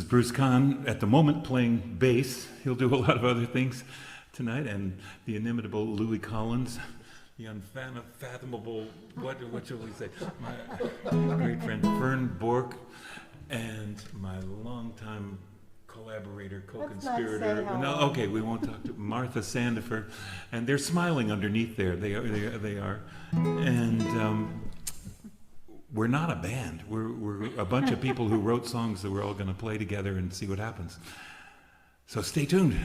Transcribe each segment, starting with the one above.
Bruce Kahn, at the moment playing bass. He'll do a lot of other things tonight. And the inimitable Lui Collins, the unfathomable, what shall we say? My great friend Ferne Bork, and my longtime collaborator, co-conspirator. No, okay, we won't talk to Martha Sandefer, and they're smiling underneath there. They are, and we're not a band. We're a bunch of people who wrote songs that we're all going to play together and see what happens. So stay tuned.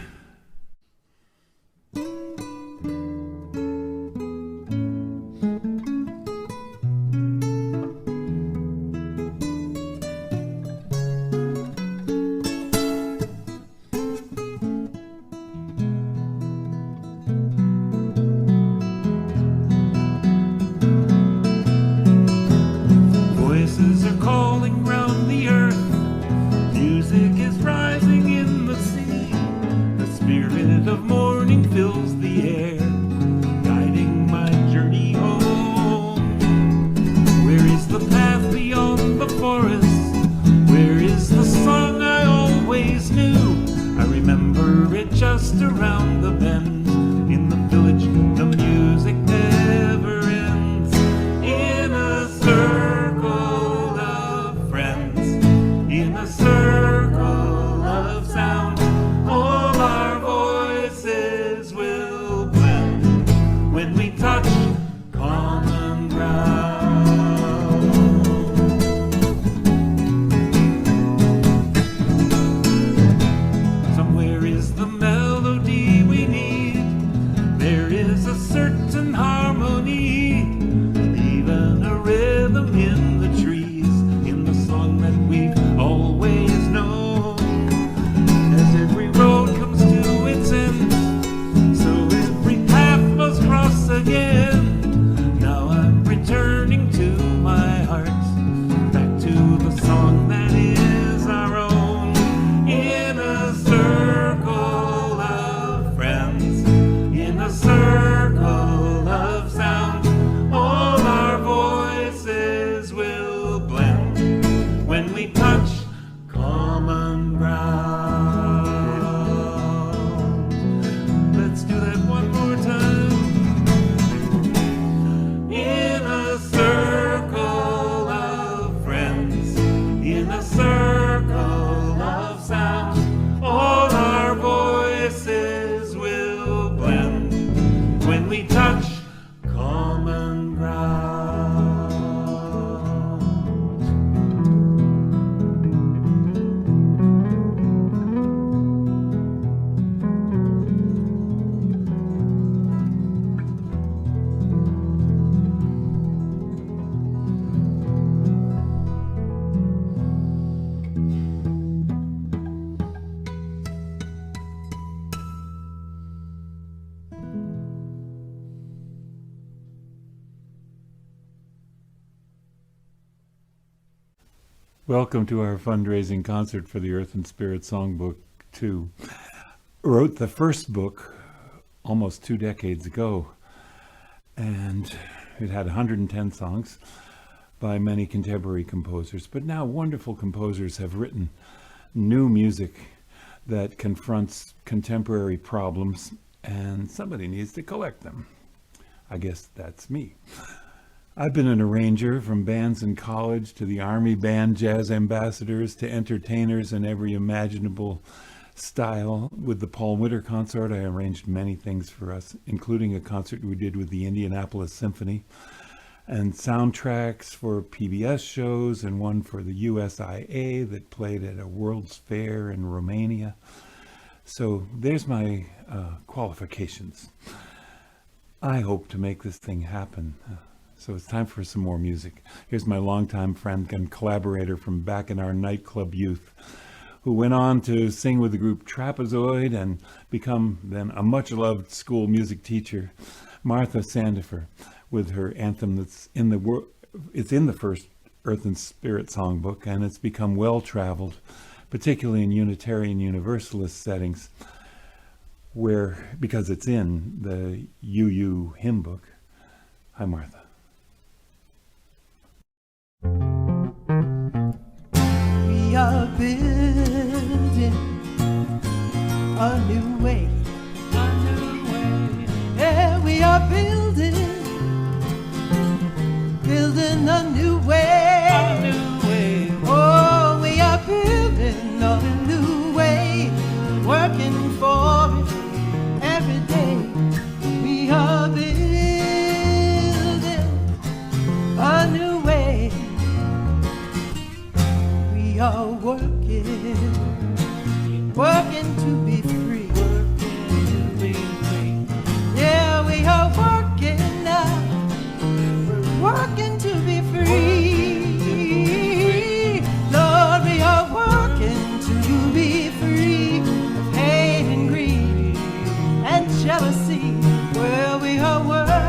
Welcome to our fundraising concert for the Earth and Spirit Songbook 2. Wrote the first book almost 2 decades ago, and it had 110 songs by many contemporary composers, but now wonderful composers have written new music that confronts contemporary problems, and somebody needs to collect them. I guess that's me. I've been an arranger from bands in college to the Army Band jazz ambassadors to entertainers in every imaginable style. With the Paul Winter Consort, I arranged many things for us, including a concert we did with the Indianapolis Symphony, and soundtracks for PBS shows, and one for the USIA that played at a World's Fair in Romania. So there's my qualifications. I hope to make this thing happen. So it's time for some more music. Here's my longtime friend and collaborator from back in our nightclub youth, who went on to sing with the group Trapezoid and become then a much-loved school music teacher, Martha Sandefer, with her anthem that's it's in the first Earth and Spirit Songbook, and it's become well-traveled, particularly in Unitarian Universalist settings, because it's in the UU hymn book. Hi, Martha. We are built a new way. Yeah, we are building a new way. Oh, we are building a new way, working for it every day. We are building a new way. We are working to be free. Yeah, we are working now. We're working to be free. Lord, we are working to be free of hate and greed and jealousy. Well, we are working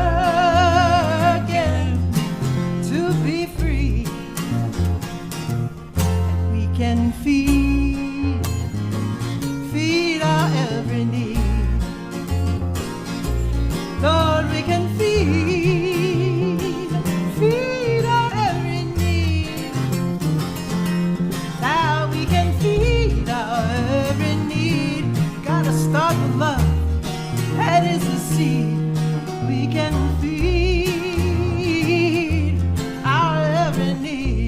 to be free. And we can feed our every need. Lord, we can feed our every need. Now we can feed our every need. Gotta start with love, that is the seed. We can feed our every need.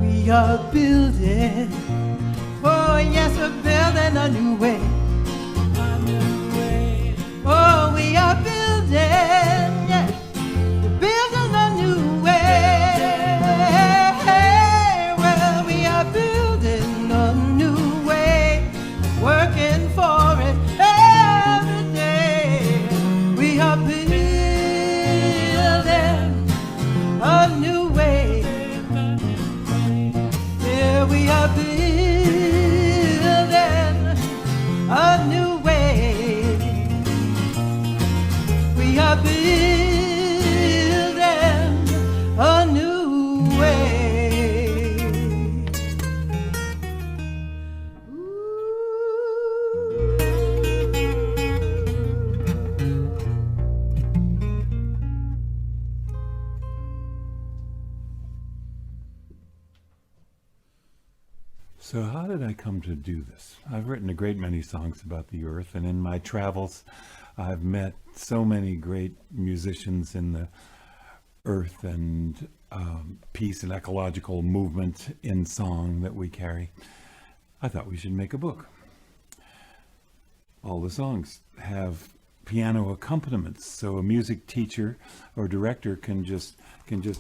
We are building, oh yes, we're building a new way. Oh, we are building, yeah, we're building a new way. Well, we are building a new way, working for it every day. We are building a new way. We are building a new way. We are building a new way. So how did I come to do this? I've written a great many songs about the earth, and in my travels I've met so many great musicians in the earth and peace and ecological movement in song that we carry. I thought we should make a book. All the songs have piano accompaniments, so a music teacher or director can just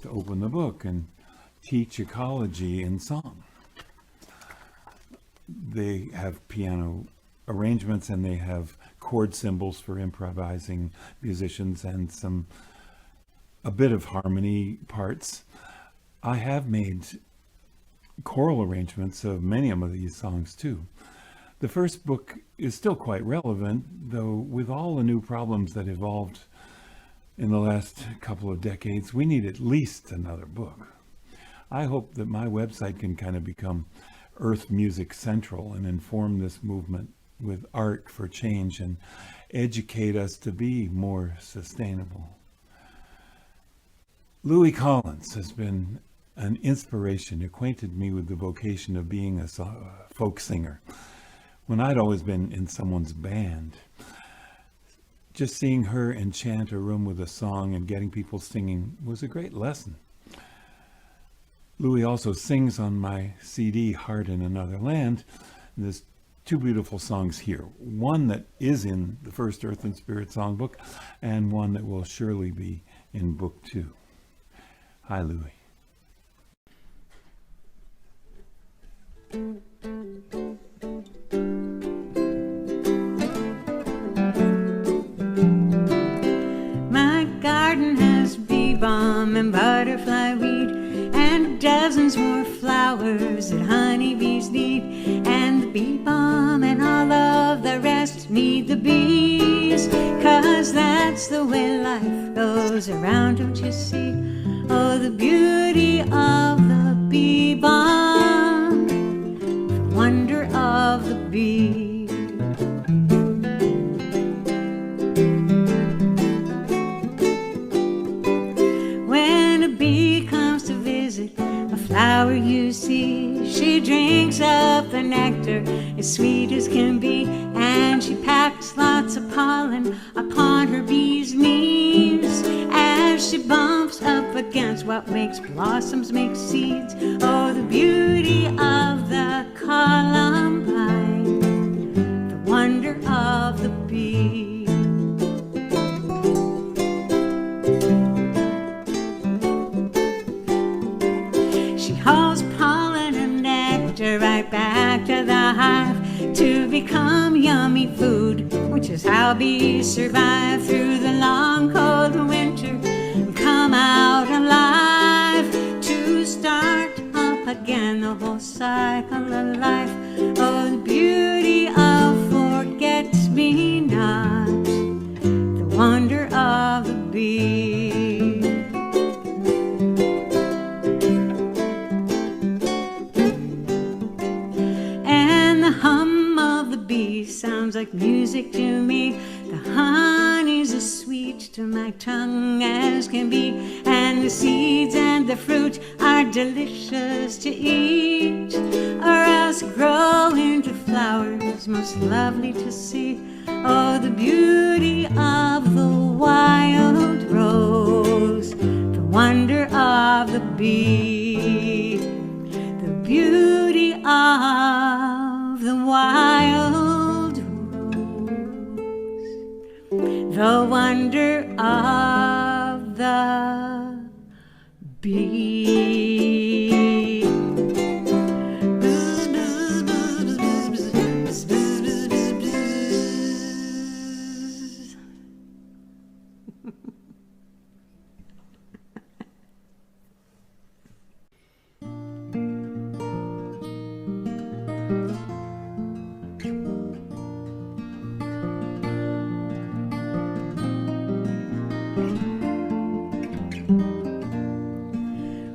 open the book and teach ecology in song. They have piano arrangements and they have chord symbols for improvising musicians and a bit of harmony parts. I have made choral arrangements of many of these songs too. The first book is still quite relevant, though with all the new problems that evolved in the last couple of decades, we need at least another book. I hope that my website can kind of become Earth Music Central and inform this movement with art for change and educate us to be more sustainable. Lui Collins has been an inspiration, acquainted me with the vocation of being a folk singer when I'd always been in someone's band. Just seeing her enchant a room with a song and getting people singing was a great lesson. Lui also sings on my CD, Heart in Another Land. And there's two beautiful songs here. One that is in the first Earth and Spirit Songbook, and one that will surely be in book 2. Hi, Lui. My garden has bee balm and butterfly weed, and dozens more flowers that honeybees need, and just need the bees, 'cause that's the way life goes around, don't you see? Oh, the beauty of the bee balm, the wonder of the bee. When a bee comes to visit a flower you see, she drinks up the nectar as sweet as can be, and she packs lots of pollen upon her bee's knees as she bumps up against what makes blossoms make seeds. Oh, the beauty of the columbine, the wonder of the bee. She hauls pollen and nectar right back to the hive to become yummy food, which is how bees survive through the long cold winter and come out alive to start up again the whole cycle of life. Oh, the beauty of forget-me-not, the wonder of the bee. And the hum of the bee sounds like music to me. The honey's as sweet to my tongue as can be, and the seeds and the fruit are delicious to eat, or else grow into flowers most lovely to see. Oh, the beauty of the wild rose, the wonder of the bee, the beauty of the wild rose, the wonder of the bee. Bzz, bzz, bzz, bzz, bzz, bzz, bzz, bzz, bzz, bzz.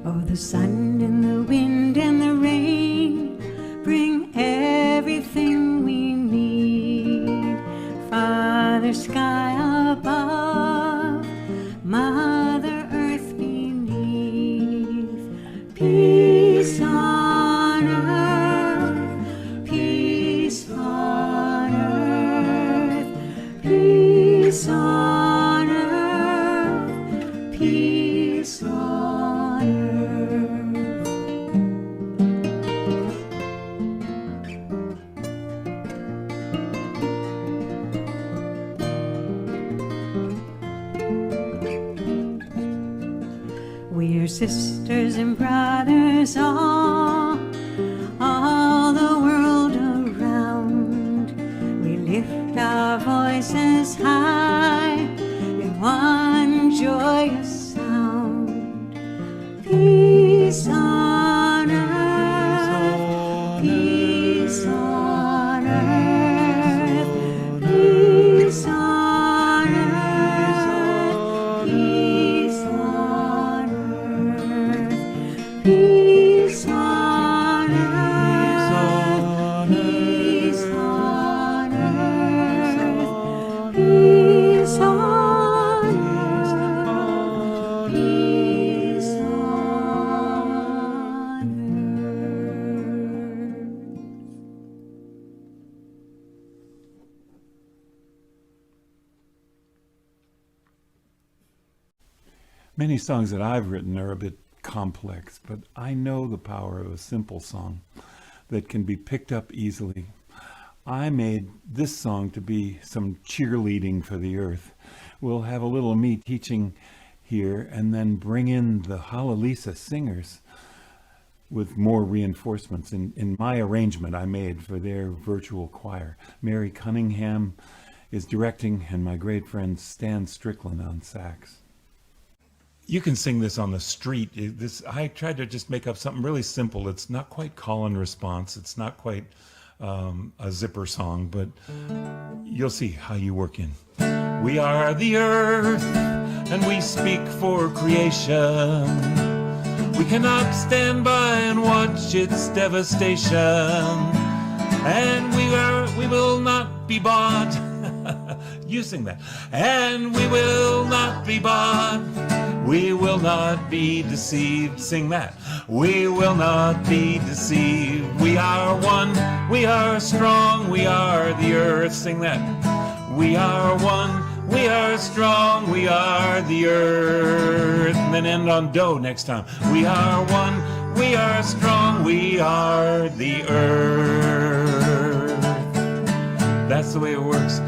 Oh, the sun and the wind and the rain bring everything we need. Father sky above, Mother earth beneath. Peace on earth, peace on earth, peace on earth, peace on earth. We're sisters and brothers all the world around. We lift our voices high in one joyous sound. Peace on earth, peace on earth, peace on earth, peace on earth, peace on earth, peace on earth, peace on earth, peace on earth. Many songs that I've written are a bit complex, but I know the power of a simple song that can be picked up easily. I made this song to be some cheerleading for the earth. We'll have a little me teaching here and then bring in the Hallelujah singers with more reinforcements in my arrangement I made for their virtual choir. Mary Cunningham is directing, and my great friend Stan Strickland on sax. You can sing this on the street. I tried to just make up something really simple. It's not quite call and response. It's not quite a zipper song, but you'll see how you work in. We are the earth, and we speak for creation. We cannot stand by and watch its devastation. And we will not be bought. You sing that. And we will not be bought. We will not be deceived. Sing that. We will not be deceived. We are one. We are strong. We are the earth. Sing that. We are one. We are strong. We are the earth. And then end on do next time. We are one. We are strong. We are the earth. That's the way it works.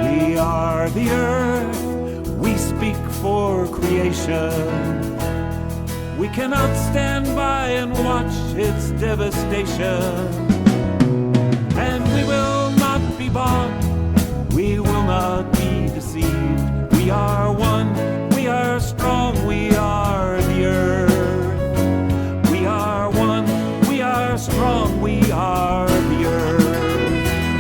We are the earth. We speak for creation. We cannot stand by and watch its devastation. And we will not be bought. We will not be deceived. We are one. We are strong. We are the earth. We are one. We are strong. We are the earth.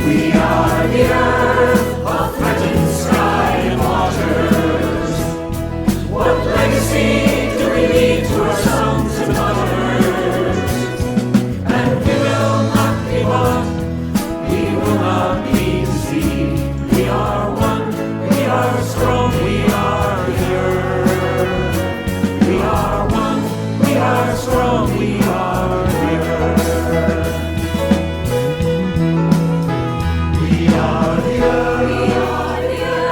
We are the earth of threatened sky and waters. What legacy do we leave to our sons and daughters? And we will not be bought. We will not be deceived. We are one. We are strong. We are the earth. We are one. We are strong. We are the earth. We are the earth.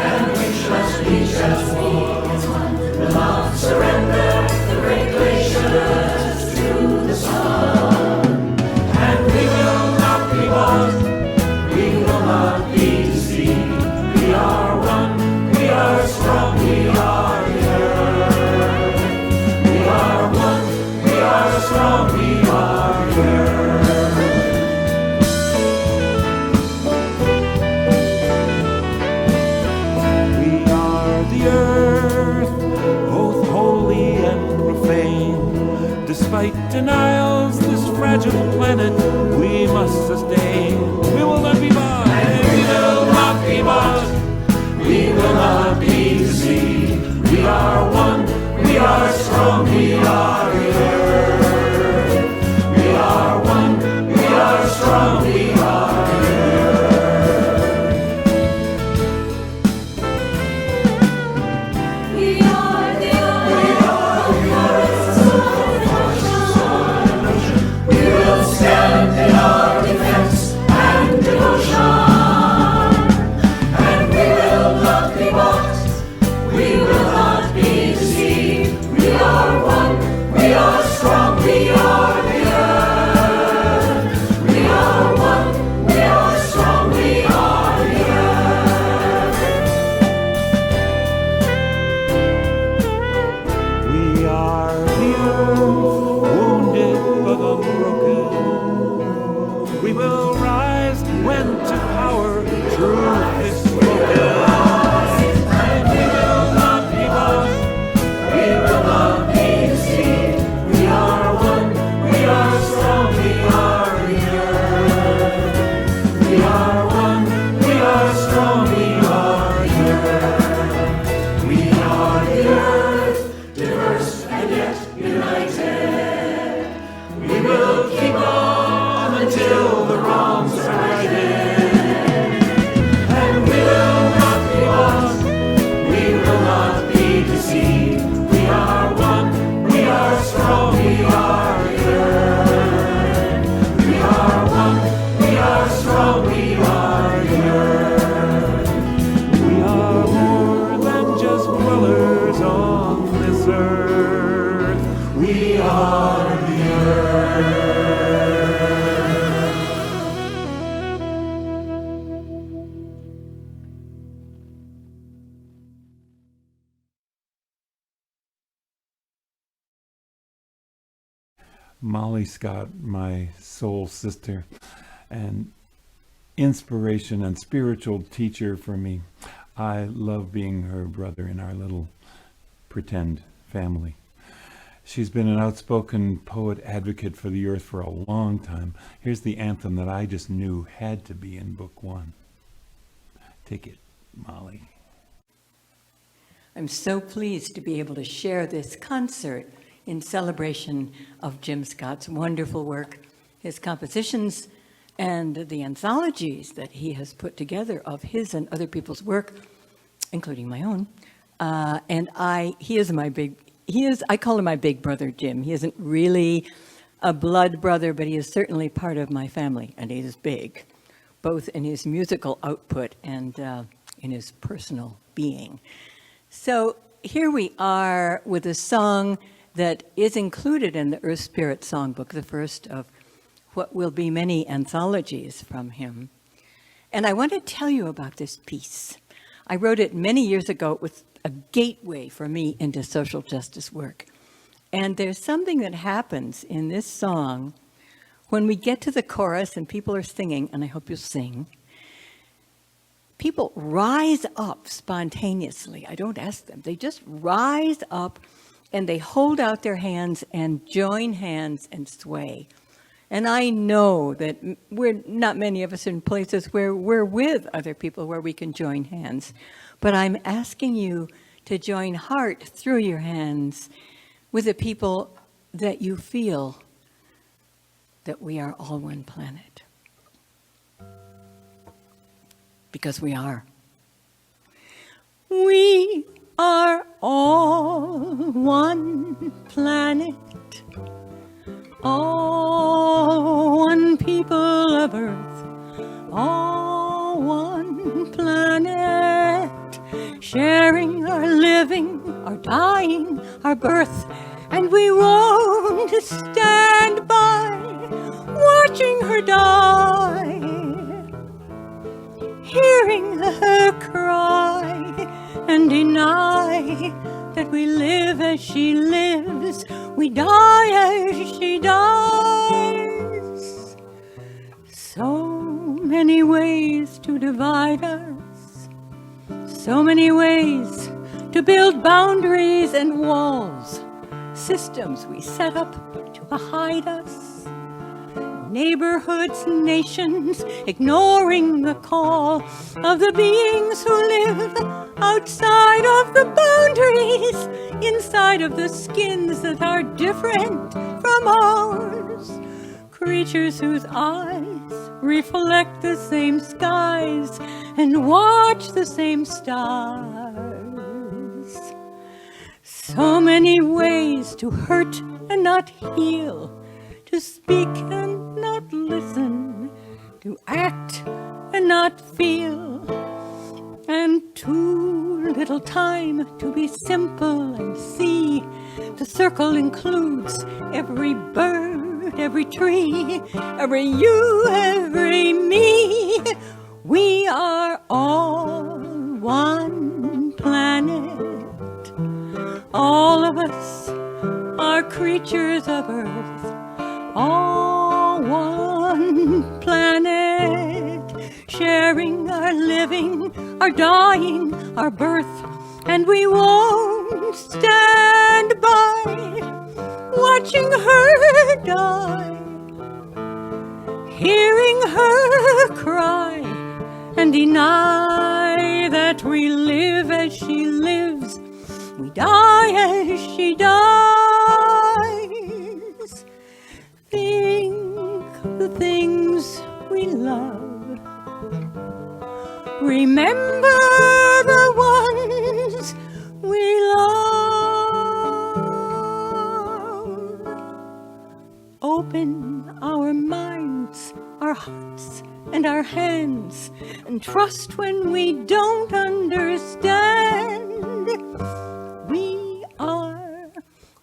And we trust we just will not surrender the great glaciers to the sun. And we will not be bought. We will not be deceived. We are one. We are strong. We are the earth. We are one. We are strong. We are the earth. We are the earth, both holy and profane. Despite denials, this fragile planet we must sustain. We will not be bought. And we will not be bought. We will not be deceived. We are one. We are strong. We are the earth. We are one. We are strong. We are the We are the earth, We will stand in our defense and devotion. And we will not be bought. We will not be deceived. We are one. We are strong. We are the earth. We are one. We are strong. We are the earth. We are the earth, wounded but unbroken. We will rise when to power truth is spoken. And we will not be bought. We will not be deceived. We are one. We are strong. We are the earth. We are one. We are strong. We are the earth. We are the earth, diverse and yet united. We will keep on until the wrongs are righted. And we will not be lost. We will not be deceived. We are one. We are strong. We are the earth. We are one. We are strong. We are the earth. We are more than just dwellers on this earth. We are the earth. Molly Scott, my soul sister and inspiration and spiritual teacher for me. I love being her brother in our little pretend family. She's been an outspoken poet advocate for the earth for a long time. Here's the anthem that I just knew had to be in book one. Take it, Molly. I'm so pleased to be able to share this concert in celebration of Jim Scott's wonderful work, his compositions, and the anthologies that he has put together of his and other people's work, including my own. I call him my big brother, Jim. He isn't really a blood brother, but he is certainly part of my family, and he is big, both in his musical output and in his personal being. So here we are with a song that is included in the Earth Spirit Songbook, the first of what will be many anthologies from him. And I want to tell you about this piece. I wrote it many years ago. It was a gateway for me into social justice work. And there's something that happens in this song when we get to the chorus and people are singing, and I hope you'll sing. People rise up spontaneously. I don't ask them. They just rise up and they hold out their hands and join hands and sway. And I know that we're not many of us in places where we're with other people where we can join hands. But I'm asking you to join heart through your hands with the people that you feel that we are all one planet. Because we are. We are all one planet. All one people of Earth, all one planet, sharing our living, our dying, our birth, and we won't stand by watching her die, hearing her cry and deny that we live as she lives, we die as she dies. So many ways to divide us, so many ways to build boundaries and walls, systems we set up to hide us. Neighborhoods, nations, ignoring the call of the beings who live outside of the boundaries, inside of the skins that are different from ours. Creatures whose eyes reflect the same skies and watch the same stars. So many ways to hurt and not heal, to speak and not listen, to act and not feel, and too little time to be simple and see. The circle includes every bird, every tree, every you, every me. We are all one planet. All of us are creatures of Earth. All one planet, sharing our living, our dying, our birth, and we won't stand by watching her die, hearing her cry and deny that we live as she lives, we die as she dies. Think of the things we love. Remember the ones we love. Open our minds, our hearts, and our hands, and trust when we don't understand. We are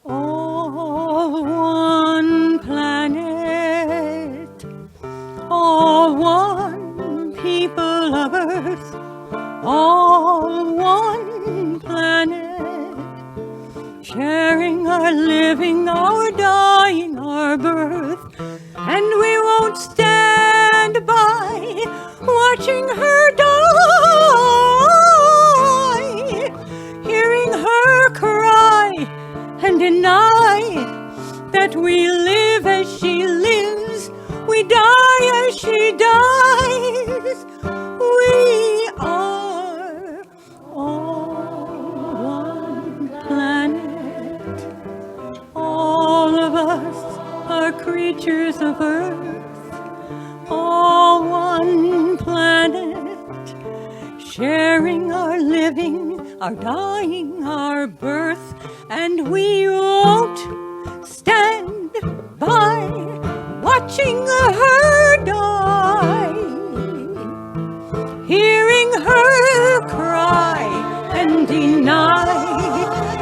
all one planet, all one people of Earth, all one planet, sharing our living, our dying, our birth, and we won't stand by watching her die, hearing her cry and deny that we live as she lives, we die as she dies. We are all one planet. All of us are creatures of Earth, all one planet, sharing our living, our dying, our birth, and we won't stand by watching her die, hearing her cry and deny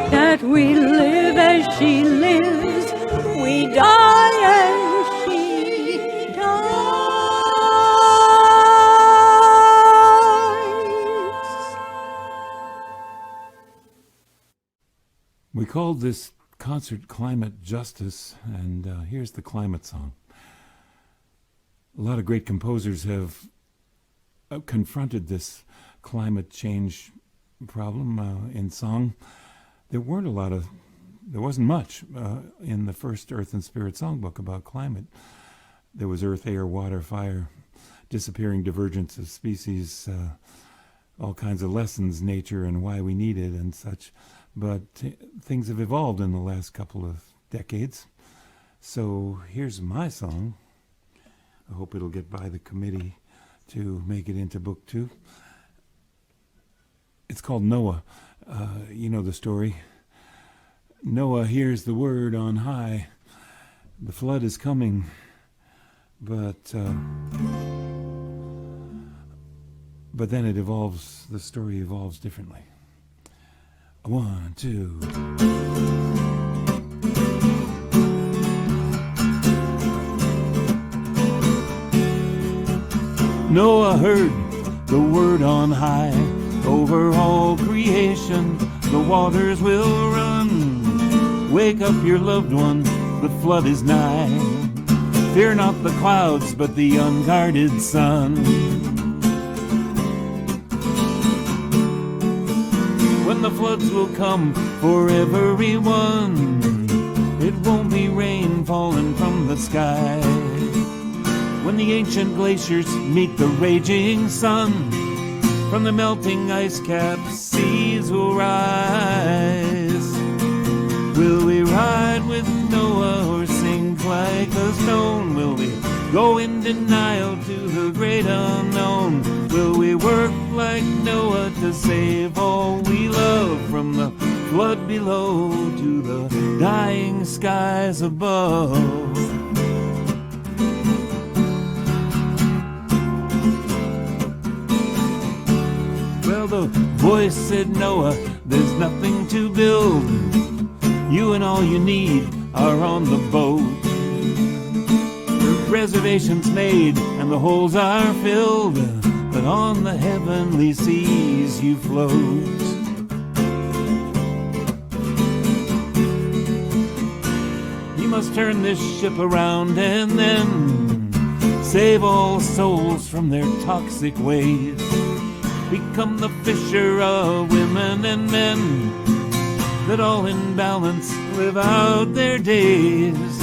that we live as she lives, we die as she dies. We called this concert Climate Justice, and here's the climate song. A lot of great composers have confronted this climate change problem in song. There wasn't much in the first Earth and Spirit Songbook about climate. There was earth, air, water, fire, disappearing divergence of species, all kinds of lessons, nature and why we need it and such. But things have evolved in the last couple of decades. So here's my song. I hope it'll get by the committee to make it into book 2. It's called Noah. You know the story. Noah hears the word on high. The flood is coming, but then it evolves. The story evolves differently. 1, 2. Noah heard the word on high. Over all creation, the waters will run. Wake up your loved one, the flood is nigh. Fear not the clouds, but the unguarded sun. When the floods will come for everyone, it won't be rain falling from the sky. When the ancient glaciers meet the raging sun, from the melting ice caps seas will rise. Will we ride with Noah or sink like a stone? Will we go in denial to the great unknown? Will we work like Noah to save all we love, from the flood below to the dying skies above? Well, the voice said, Noah, there's nothing to build. You and all you need are on the boat. The reservations made and the holes are filled, but on the heavenly seas you float. You must turn this ship around and then save all souls from their toxic ways. Become the fisher of women and men, that all in balance live out their days.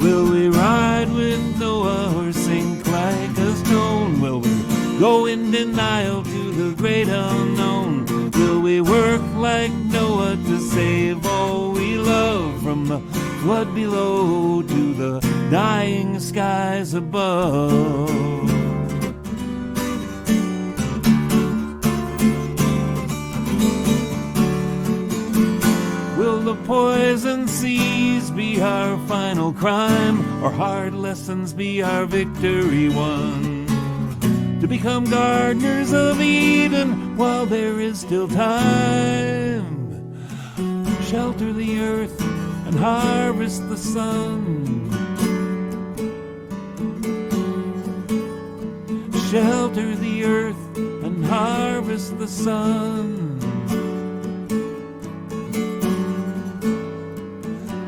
Will we ride with Noah or sink like a stone? Will we go in denial to the great unknown? Will we work like Noah to save all we love, from the flood below to the dying skies above? Will the poison seas be our final crime, or hard lessons be our victory won? To become gardeners of Eden while there is still time. Shelter the earth and harvest the sun. Shelter the earth and harvest the sun.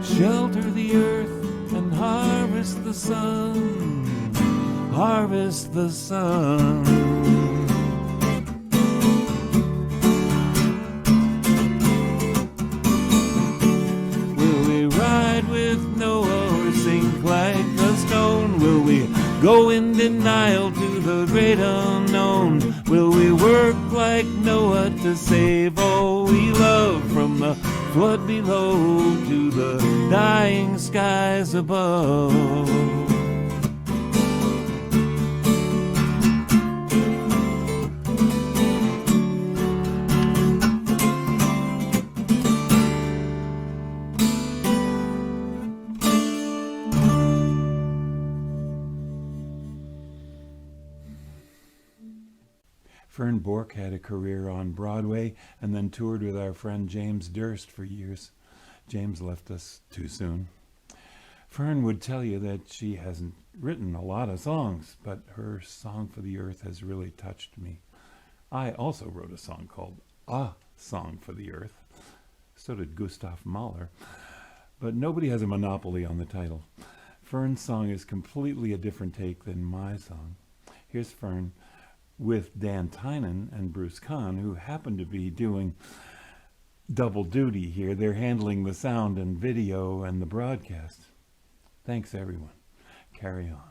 Shelter the earth and harvest the sun. Harvest the sun. Will we ride go in denial to the great unknown? Will we work like Noah to save all we love, from the flood below to the dying skies above? Ferne Bork had a career on Broadway and then toured with our friend James Durst for years. James left us too soon. Ferne would tell you that she hasn't written a lot of songs, but her Song for the Earth has really touched me. I also wrote a song called A Song for the Earth. So did Gustav Mahler. But nobody has a monopoly on the title. Ferne's song is completely a different take than my song. Here's Ferne with Dan Tinen and Bruce Kahn, who happen to be doing double duty here. They're handling the sound and video and the broadcast. Thanks, everyone. Carry on.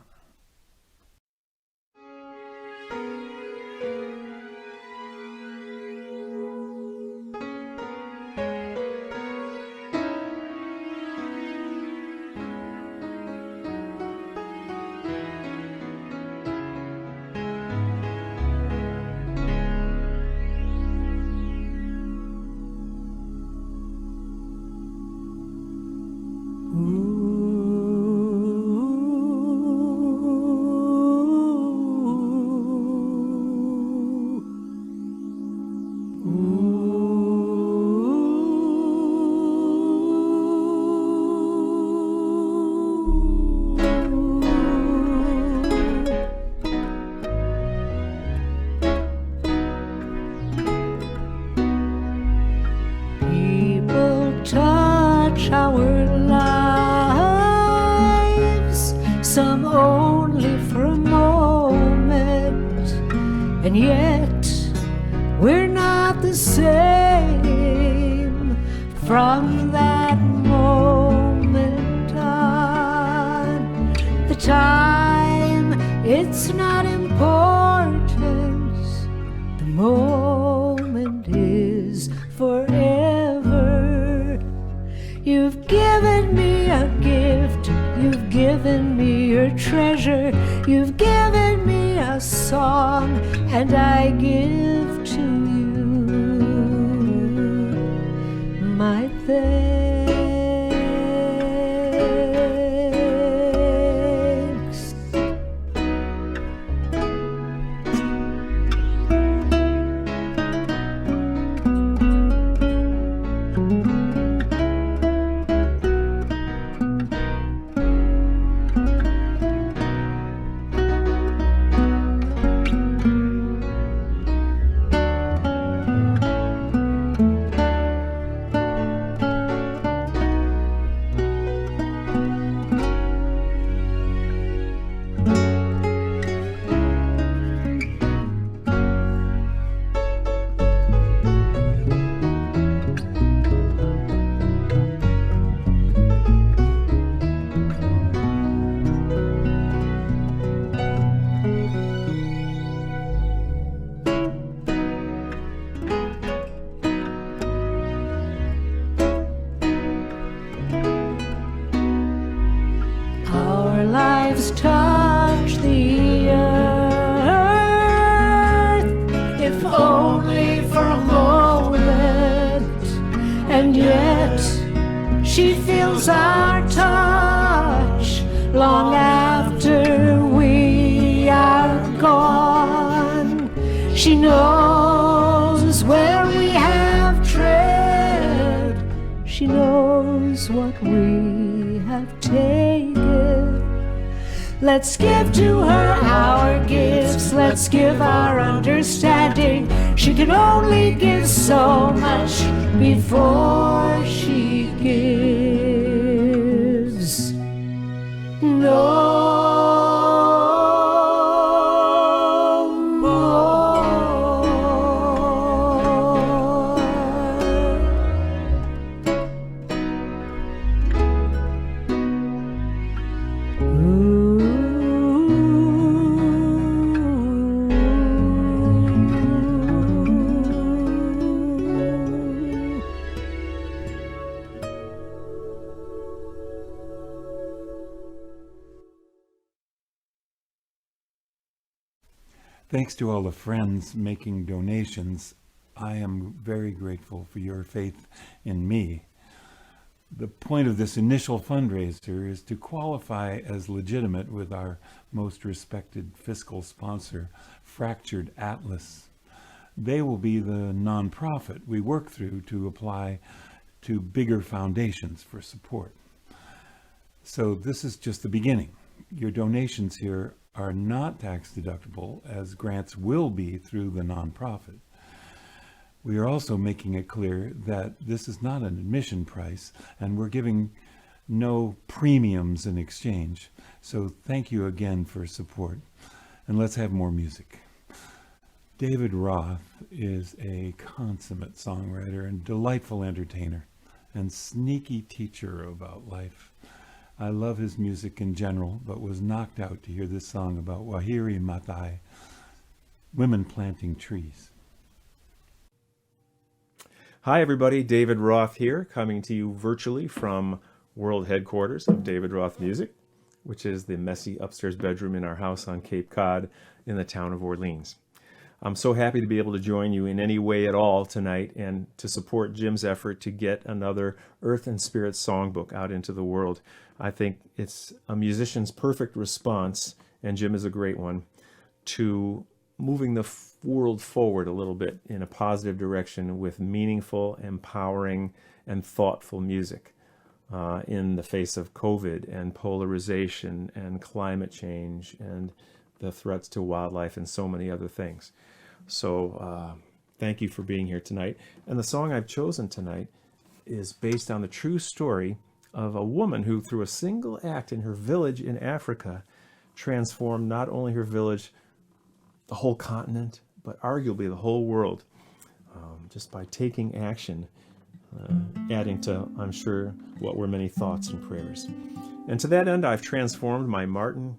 Our lives, some only for a moment, and yet we're not the same from that moment on. The time, it's not important, the moment is forever. You've given me a gift, you've given me your treasure, you've given me a song, and I give to you my thanks. Touch the earth, if only for a moment, and yet she feels our touch long after we are gone. She knows where we have tread, she knows what we have taken. Let's give to her our gifts, let's give our understanding. She can only give so much before she gives. No more. Ooh. Thanks to all the friends making donations. I am very grateful for your faith in me. The point of this initial fundraiser is to qualify as legitimate with our most respected fiscal sponsor, Fractured Atlas. They will be the nonprofit we work through to apply to bigger foundations for support. So this is just the beginning. Your donations here are not tax deductible, as grants will be through the nonprofit. We are also making it clear that this is not an admission price, and we're giving no premiums in exchange. So thank you again for support. And let's have more music. David Roth is a consummate songwriter and delightful entertainer and sneaky teacher about life. I love his music in general, but was knocked out to hear this song about Wahiri Matai, women planting trees. Hi everybody, David Roth here, coming to you virtually from world headquarters of David Roth Music, which is the messy upstairs bedroom in our house on Cape Cod in the town of Orleans. I'm so happy to be able to join you in any way at all tonight and to support Jim's effort to get another Earth and Spirit Songbook out into the world. I think it's a musician's perfect response, and Jim is a great one, to moving the world forward a little bit in a positive direction with meaningful, empowering, and thoughtful music in the face of COVID and polarization and climate change and the threats to wildlife and so many other things. So thank you for being here tonight. And the song I've chosen tonight is based on the true story of a woman who, through a single act in her village in Africa, transformed not only her village, the whole continent, but arguably the whole world, just by taking action, adding to, I'm sure, what were many thoughts and prayers. And to that end, I've transformed my Martin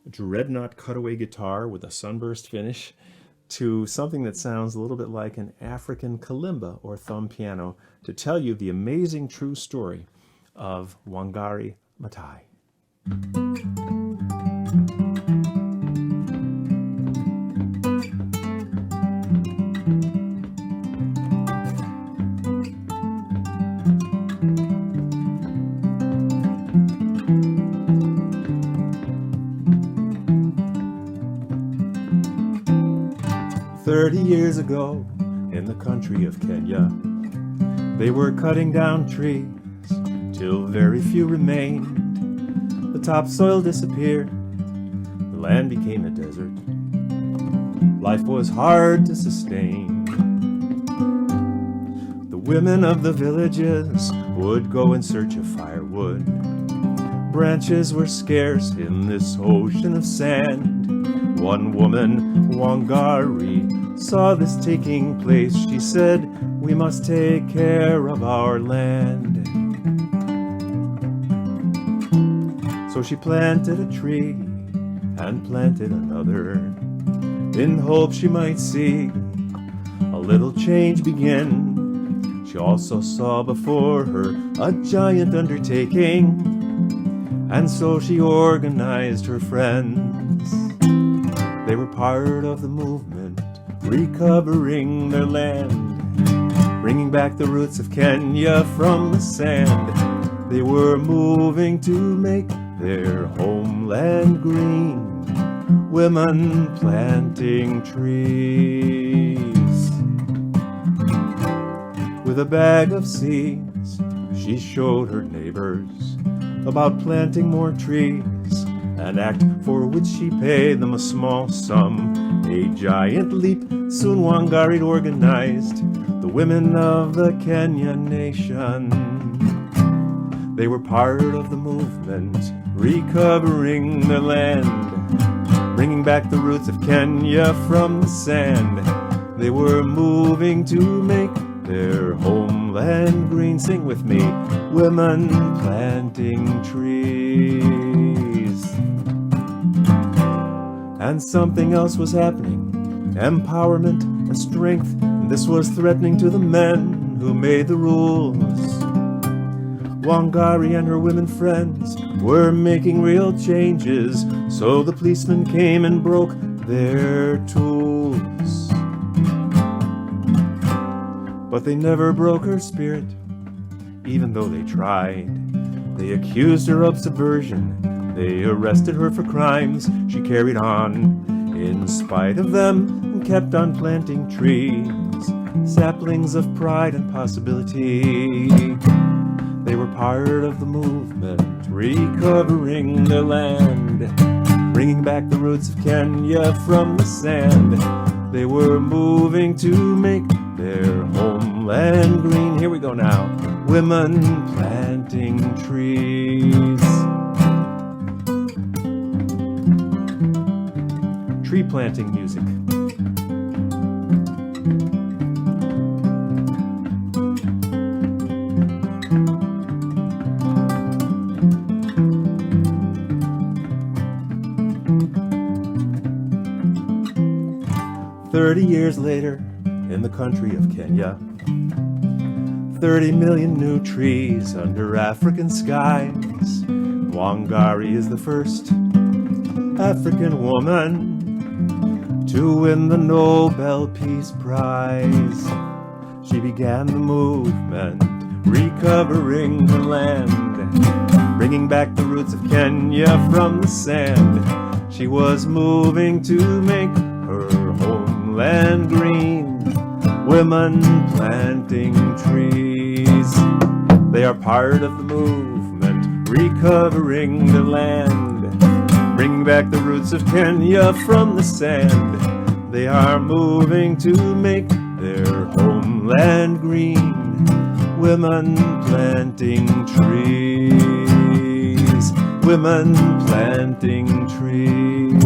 Dreadnought cutaway guitar with a sunburst finish to something that sounds a little bit like an African kalimba or thumb piano to tell you the amazing true story of Wangari Maathai. 30 years ago, in the country of Kenya, they were cutting down trees till very few remained. The topsoil disappeared, the land became a desert. Life was hard to sustain. The women of the villages would go in search of firewood. Branches were scarce in this ocean of sand. One woman, Wangari, saw this taking place. She said, "We must take care of our land." So she planted a tree and planted another, in hope she might see a little change begin. She also saw before her a giant undertaking, and so she organized her friends. They were part of the movement, recovering their land, bringing back the roots of Kenya from the sand. They were moving to make their homeland green, women planting trees. With a bag of seeds, she showed her neighbors about planting more trees, an act for which she paid them a small sum. A giant leap soon Wangari organized the women of the Kenyan nation. They were part of the movement, recovering their land, bringing back the roots of Kenya from the sand. They were moving to make their homeland green. Sing with me, women planting trees. And something else was happening, empowerment and strength, and this was threatening to the men who made the rules. Wangari and her women friends were making real changes, so the policemen came and broke their tools. But they never broke her spirit, even though they tried. They accused her of subversion. They arrested her for crimes she carried on in spite of them, and kept on planting trees, saplings of pride and possibility. They were part of the movement, recovering their land, bringing back the roots of Kenya from the sand. They were moving to make their homeland green. Here we go now. Women planting trees. Tree planting music. Years later, in the country of Kenya, 30 million new trees under African skies. Wangari is the first African woman to win the Nobel Peace Prize. She began the movement, recovering the land, bringing back the roots of Kenya from the sand. She was moving to make her homeland green. Women planting trees. They are part of the movement, recovering the land, bringing back the roots of Kenya from the sand. They are moving to make their homeland green. Women planting trees. Women planting trees.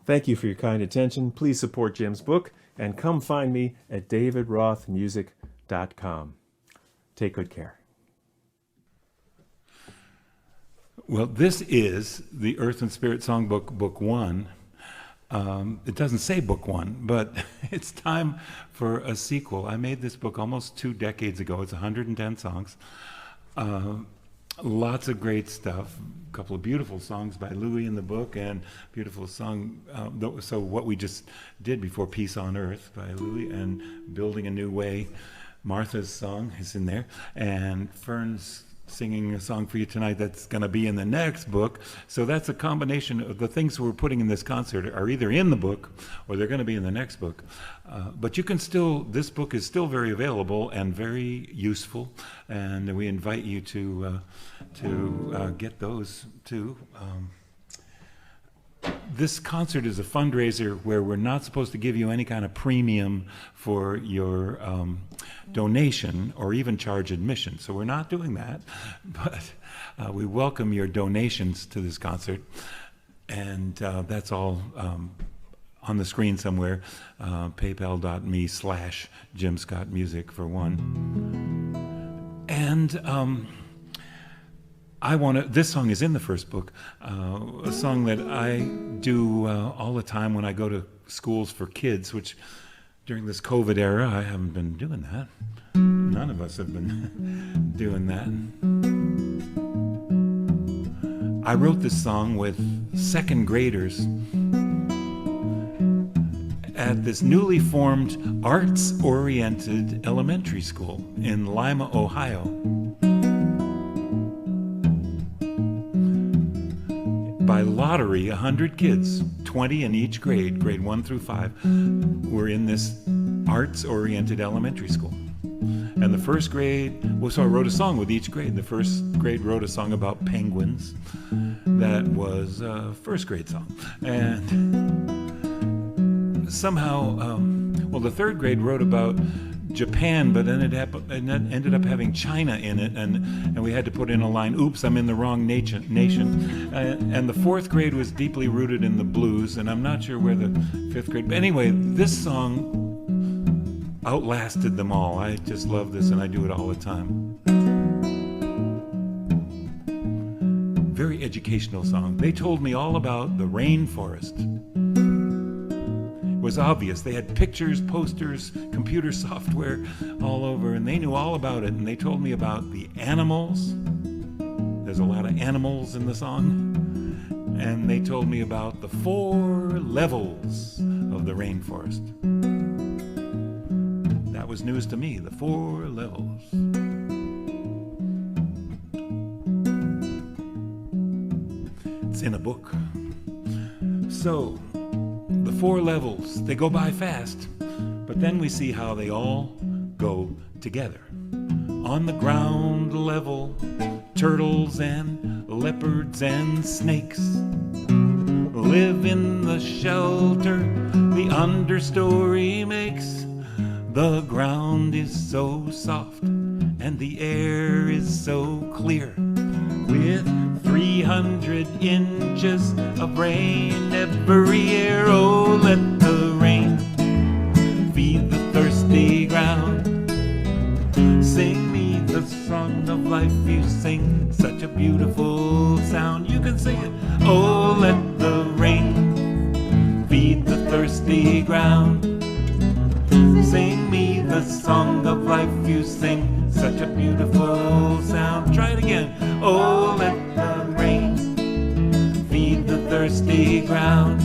Thank you for your kind attention. Please support Jim's book and come find me at davidrothmusic.com. Take good care. Well, this is the Earth and Spirit Songbook, Book 1. It doesn't say Book 1, but it's time for a sequel. I made this book almost 2 decades ago. It's 110 songs. Lots of great stuff. A couple of beautiful songs by Lui in the book, and beautiful song. So what we just did before, Peace on Earth by Lui, and Building a New Way. Martha's song is in there, and Ferne's singing a song for you tonight that's going to be in the next book. So that's a combination of the things we're putting in this concert are either in the book or they're going to be in the next book. But you can still, this book is still very available and very useful, and we invite you to get those too. This concert is a fundraiser where we're not supposed to give you any kind of premium for your donation or even charge admission. So we're not doing that, but we welcome your donations to this concert. And that's all on the screen somewhere, paypal.me/JimScottMusic for one. And this song is in the first book, a song that I do all the time when I go to schools for kids, which during this COVID era, I haven't been doing that. None of us have been doing that. I wrote this song with second graders at this newly formed arts-oriented elementary school in Lima, Ohio. By lottery, 100 kids, 20 in each grade, grade 1 through 5, were in this arts-oriented elementary school. And the first grade, so I wrote a song with each grade. The first grade wrote a song about penguins. That was a first grade song. And somehow, the third grade wrote about Japan, but then it ended up having China in it, and we had to put in a line, oops, I'm in the wrong nation. And the fourth grade was deeply rooted in the blues, and I'm not sure where the fifth grade, but anyway, this song outlasted them all. I just love this, and I do it all the time. Very educational song. They told me all about the rainforest. It was obvious. They had pictures, posters, computer software all over, and they knew all about it. And they told me about the animals. There's a lot of animals in the song. And they told me about the 4 levels of the rainforest. That was news to me, the 4 levels. It's in a book. So, the 4 levels, they go by fast, but then we see how they all go together. On the ground level, turtles and leopards and snakes live in the shelter the understory makes. The ground is so soft and the air is so clear, with 300 inches of rain every year. Oh, let the rain feed the thirsty ground. Sing me the song of life you sing, such a beautiful sound. You can sing it. Oh, let the rain feed the thirsty ground. Sing me the song of life you sing, such a beautiful sound. Try it again. Oh, let the rain feed the thirsty ground.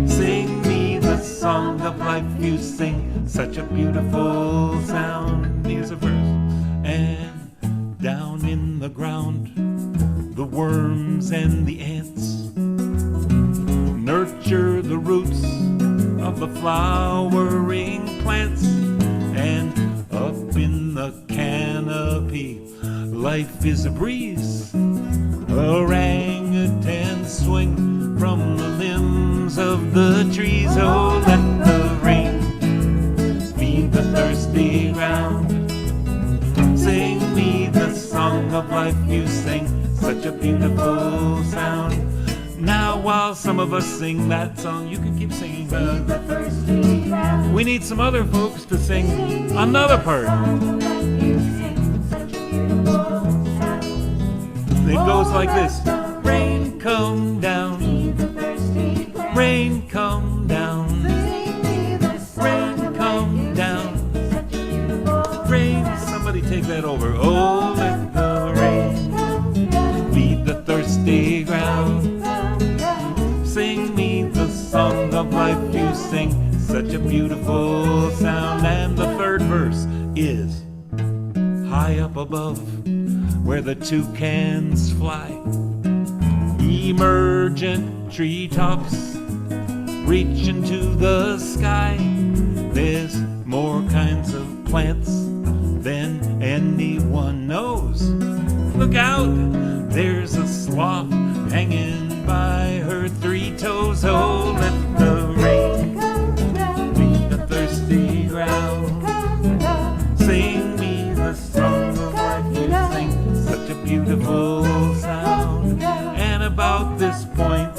Sing me the song of life you sing, such a beautiful sound. Here's a verse. And down in the ground, the worms and the ants nurture the roots of the flowering plants. And up in the canopy, life is a breeze. Orangutans swing from the limbs of the trees. Oh, let the rain feed the thirsty ground. Sing me the song of life you sing, such a beautiful sound. Now while some of us sing that song, you can keep singing. We need some other folks to sing another part. It goes like this. Rain come down, rain come down, rain come down, rain. Somebody take that over. Oh, let the rain feed the thirsty ground. Sing me the song of life you sing, such a beautiful sound. And the third verse is high up above, where the toucans fly, emergent treetops reach into the sky. There's more kinds of plants than anyone knows. Look out, there's a sloth hanging by her 3 toes. Oh, let the rain feed the thirsty ground. Sing me the song of life you sing, such a beautiful sound. And about this point,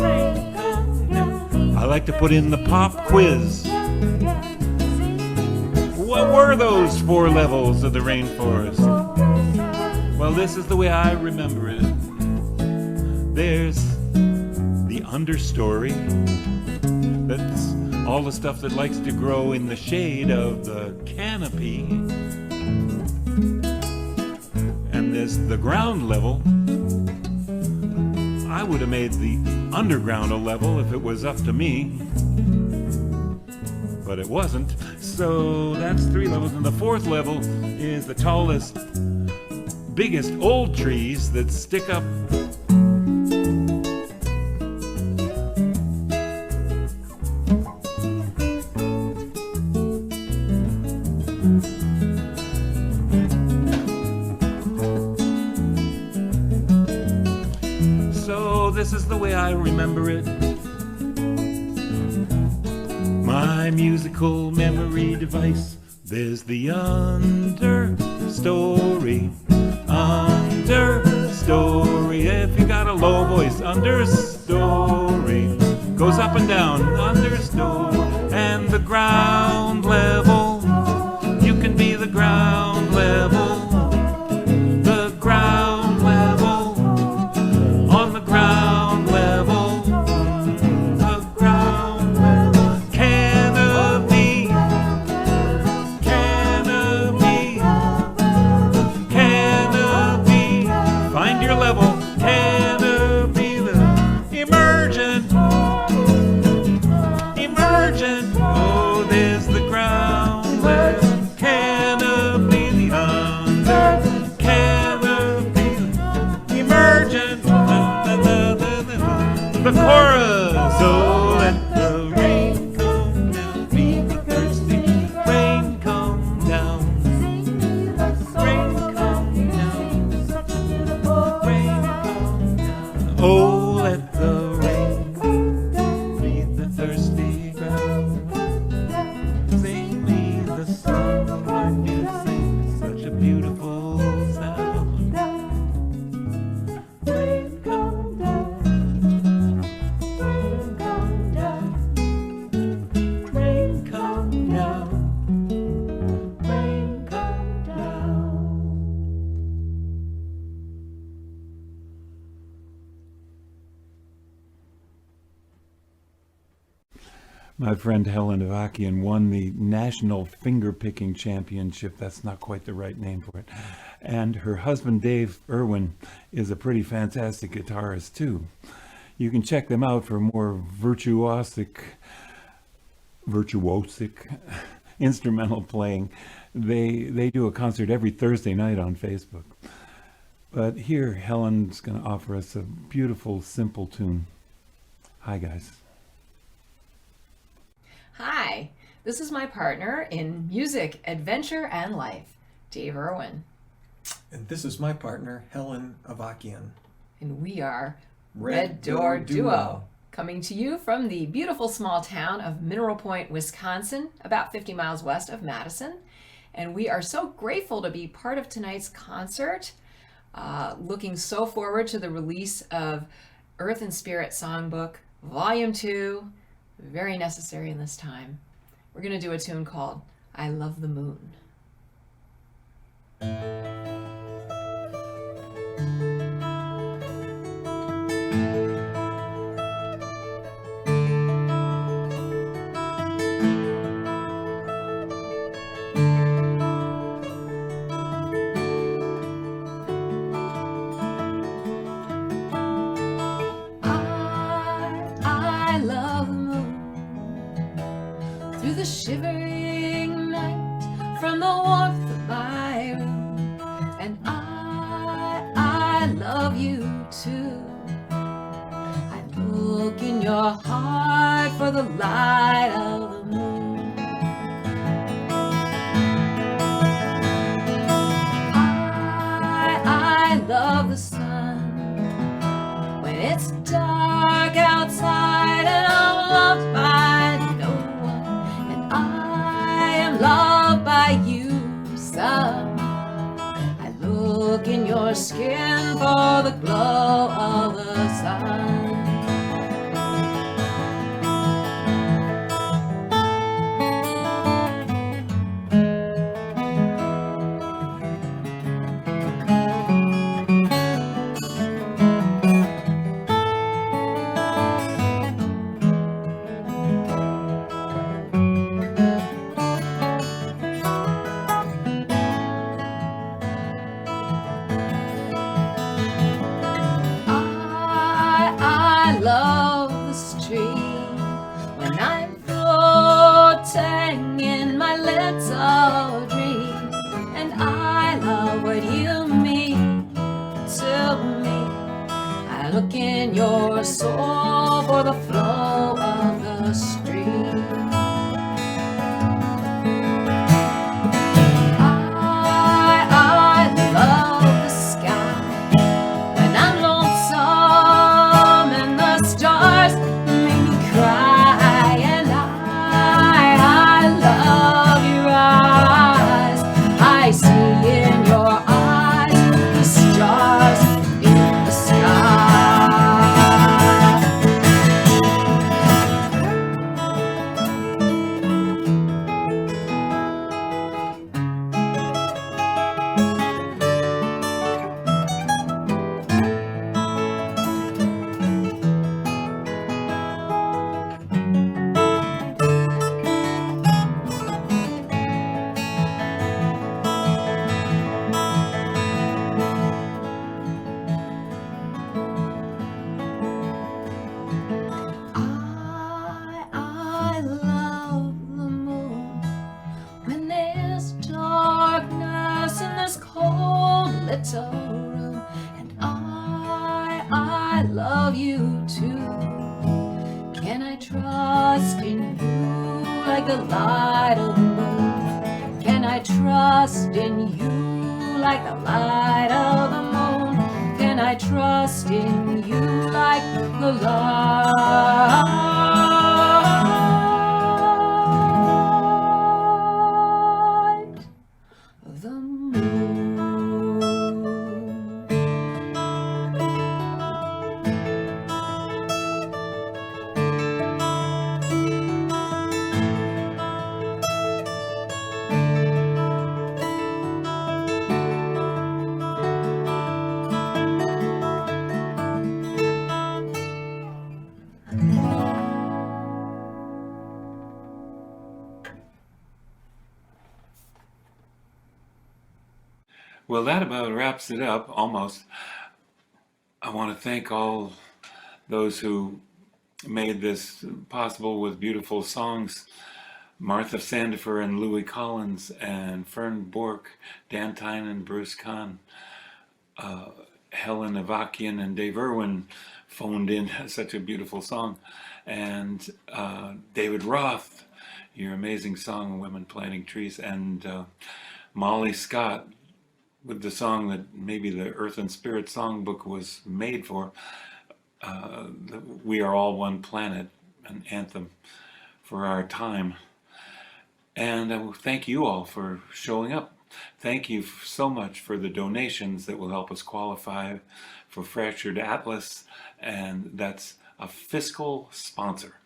I like to put in the pop quiz. What were those 4 levels of the rainforest? Well, this is the way I remember it. There's the understory. That's all the stuff that likes to grow in the shade of the canopy. And there's the ground level. I would have made the underground a level if it was up to me, but it wasn't. So that's 3 levels. And the 4th level is the tallest, biggest old trees that stick up. So this is the way I remember it. My musical memory device There's the understory, understory. If you got a low voice, understory goes up and down, understory. And the ground level, you can be the ground level, the ground level, on the ground level, the ground level. Canopy, canopy, canopy. Find your level, canopy, the emergent, emergent. Oh, there's the ground level, canopy, the under, canopy, emergent. The chorus. Oh, let the rain come down, feed the thirsty. Rain come down, rain come down, rain come down. Oh, let the rain feed the thirsty ground. Sing me the song when you sing, such a beautiful sound. Rain come down, rain come down, rain come down, rain come down. My friend Helen Avakian won the National Finger-Picking Championship. That's not quite the right name for it. And her husband, Dave Irwin, is a pretty fantastic guitarist, too. You can check them out for more virtuosic instrumental playing. They do a concert every Thursday night on Facebook. But here, Helen's going to offer us a beautiful, simple tune. Hi, guys. Hi, this is my partner in music, adventure, and life, Dave Irwin. And this is my partner, Helen Avakian. And we are Red Door Duo, coming to you from the beautiful small town of Mineral Point, Wisconsin, about 50 miles west of Madison. And we are so grateful to be part of tonight's concert. Looking so forward to the release of Earth and Spirit Songbook, Volume 2. Very necessary in this time. We're going to do a tune called I Love the Moon. I love the moon through the shivering night from the warmth of my room, and I love you too. I look in your heart for the light of the moon. I love the sun when it's dark outside and I'm loved by no one, and I am loved by you, sun. I look in your skin for the glow of the sun. I love the stream when I'm floating in my little dream, and I love what you mean to me. I look in your soul for the flow of the stream. I love the sky when I'm lonesome and the stars make me cry, and I love your eyes. like the light of the moon? Can I trust in you like the light of the moon? Can I trust in you like the light of the moon? Well, that about wraps it up, almost. I want to thank all those who made this possible with beautiful songs. Martha Sandefer and Lui Collins and Ferne Bork, Dan Tinen, Bruce Kahn, Helen Avakian and Dave Irwin phoned in such a beautiful song. And David Roth, your amazing song, Women Planting Trees, and Molly Scott, with the song that maybe the Earth and Spirit Songbook was made for, We Are All One Planet, an anthem for our time. And thank you all for showing up. Thank you so much for the donations that will help us qualify for Fractured Atlas, and that's a fiscal sponsor,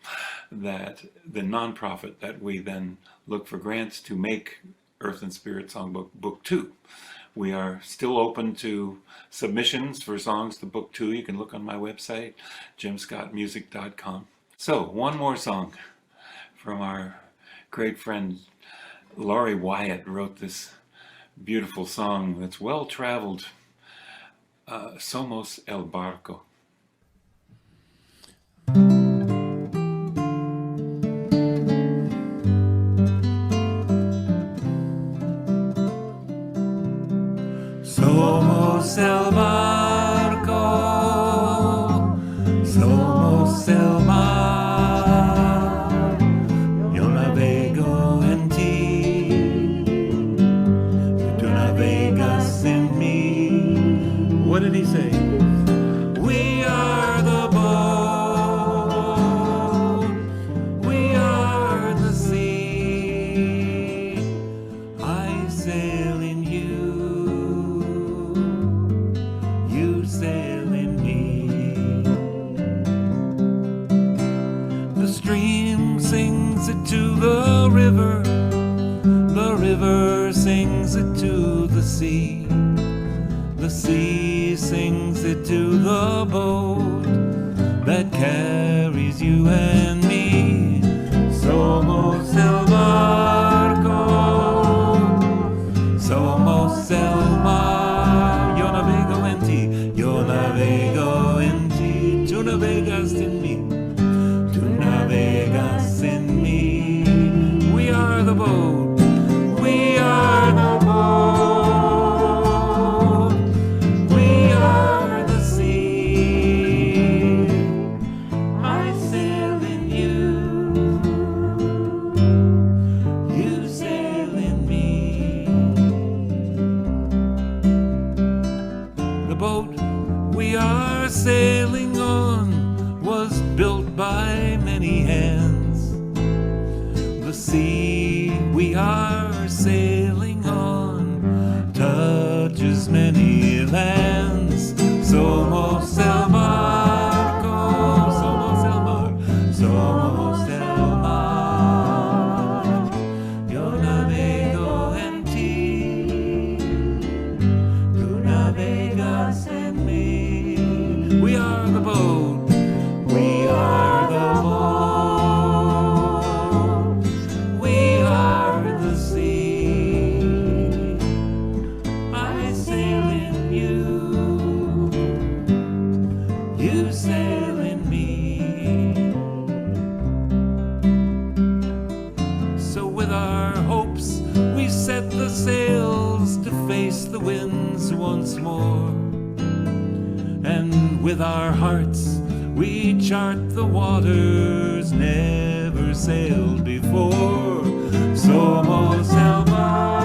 that the nonprofit that we then look for grants to make Earth and Spirit Songbook Book 2. We are still open to submissions for songs to Book 2. You can look on my website, jimscottmusic.com. So, one more song from our great friend Laurie Wyatt. Wrote this beautiful song that's well-traveled, Somos el Barco. Somos el barco, somos el mar, yo navego en ti, tú navegas en mí. What did he say? We are the boat, we are the sea, I sail in you, you sail in me. The stream sings it to the river sings it to the sea sings it to the boat that carries you and me. Somos el barco, somos el mar, yo navego en ti, yo navego en ti, tú navegas en mí, tú navegas en mí. We are the boat, we are the boat, we are the sea, I sail in you, you sail in me. The boat we are sailing on was built by many hands. The sea we are sailing on touches many lands. Somos el barco, somos el mar, somos el mar, yo navego en ti, tú navegas en mí. We are the boat, we are the boat, we are the sea, chart the waters never sailed before. Somos el mar.